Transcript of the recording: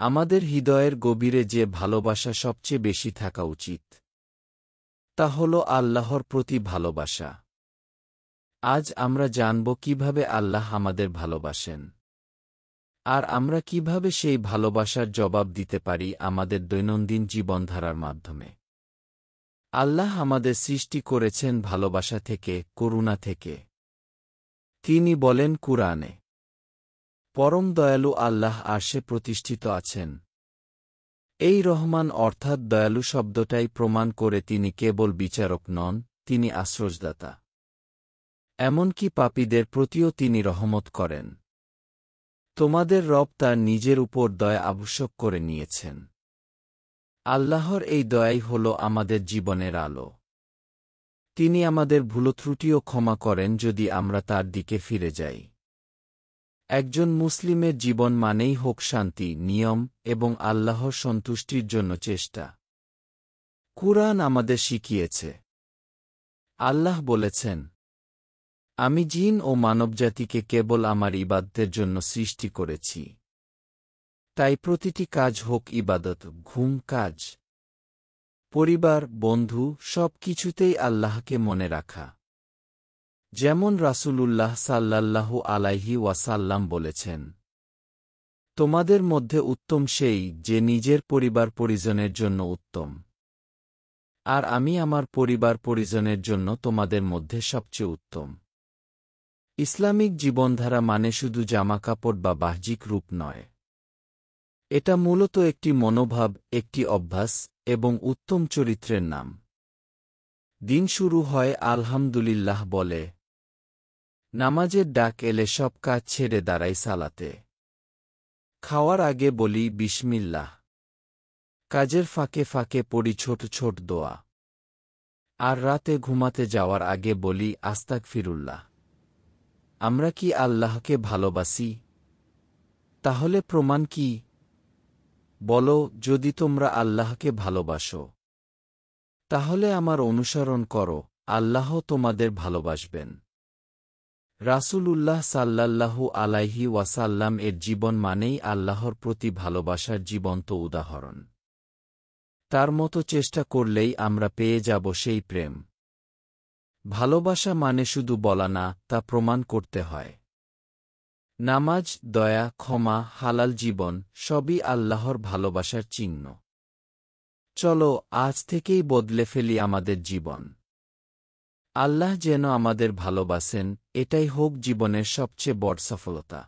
আমাদের হৃদয়ের গভীরে যে ভালোবাসা সবচেয়ে বেশি থাকা উচিত তা হল আল্লাহর প্রতি ভালোবাসা। আজ আমরা জানব কিভাবে আল্লাহ আমাদের ভালোবাসেন, আর আমরা কিভাবে সেই ভালোবাসার জবাব দিতে পারি আমাদের দৈনন্দিন জীবনধারার মাধ্যমে। আল্লাহ আমাদের সৃষ্টি করেছেন ভালোবাসা থেকে, করুণা থেকে। তিনি বলেন কুরআনে, পরম দয়ালু আল্লাহ আরশে প্রতিষ্ঠিত আছেন। এই রহমান অর্থাৎ দয়ালু শব্দটাই প্রমাণ করে তিনি কেবল বিচারক নন, তিনি আশ্রয়দাতা। এমনকি পাপীদের প্রতিও তিনি রহমত করেন। তোমাদের রব তার নিজের উপর দয়া আবশ্যক করে নিয়েছেন। আল্লাহর এই দয়াই হল আমাদের জীবনের আলো। তিনি আমাদের ভুলত্রুটিও ক্ষমা করেন যদি আমরা তার দিকে ফিরে যাই। একজন মুসলিমের জীবন মানেই হোক শান্তি, নিয়ম এবং আল্লাহর সন্তুষ্টির জন্য চেষ্টা। কুরআন আমাদের শিখিয়েছে। আল্লাহ বলেছেন, আমি জিন ও মানবজাতিকে কেবল আমার ইবাদতের জন্য সৃষ্টি করেছি। তাই প্রতিটি কাজ হোক ইবাদত, ঘুম, কাজ, পরিবার, বন্ধু, সব কিছুতেই আল্লাহকে মনে রাখা। যেমন রাসূলুল্লাহ সাল্লাল্লাহু আলাইহি ওয়াসাল্লাম বলেছেন, তোমাদের মধ্যে উত্তম সেই যে নিজের পরিবার পরিজনের জন্য উত্তম, আর আমি আমার পরিবার পরিজনের জন্য তোমাদের মধ্যে সবচেয়ে উত্তম। ইসলামিক জীবনধারা মানে শুধু জামাকাপড় বা বাহ্যিক রূপ নয়। এটা মূলত একটি মনোভাব, একটি অভ্যাস এবং উত্তম চরিত্রের নাম। দিন শুরু হয় আলহামদুলিল্লাহ বলে। নামাজের ডাক এলে সব কাজ ছেড়ে দাঁড়াই সালাতে। খাওয়ার আগে বলি বিসমিল্লাহ। কাজের ফাঁকে ফাঁকে পড়ি ছোট ছোট দোয়া। আর রাতে ঘুমাতে যাওয়ার আগে বলি আস্তাগফিরুল্লাহ। আমরা কি আল্লাহকে ভালোবাসি? তাহলে প্রমাণ কি? বলো, যদি তোমরা আল্লাহকে ভালোবাসো, তাহলে আমার অনুসরণ করো, আল্লাহ তোমাদের ভালোবাসবেন। রাসূলুল্লাহ সাল্লাল্লাহু আলাইহি ওয়াসাল্লাম এর জীবন মানেই আল্লাহর প্রতি ভালোবাসার জীবন্ত উদাহরণ। তার মতো চেষ্টা করলেই আমরা পেয়ে যাব সেই প্রেম। ভালোবাসা মানে শুধু বলা না, তা প্রমাণ করতে হয়। নামাজ, দয়া, ক্ষমা, হালাল জীবন সবই আল্লাহর ভালোবাসার চিহ্ন। চলো আজ থেকেই বদলে ফেলি আমাদের জীবন। আল্লাহ যেন আমাদের ভালোবাসেন, এটাই হোক জীবনের সবচেয়ে বড় সফলতা।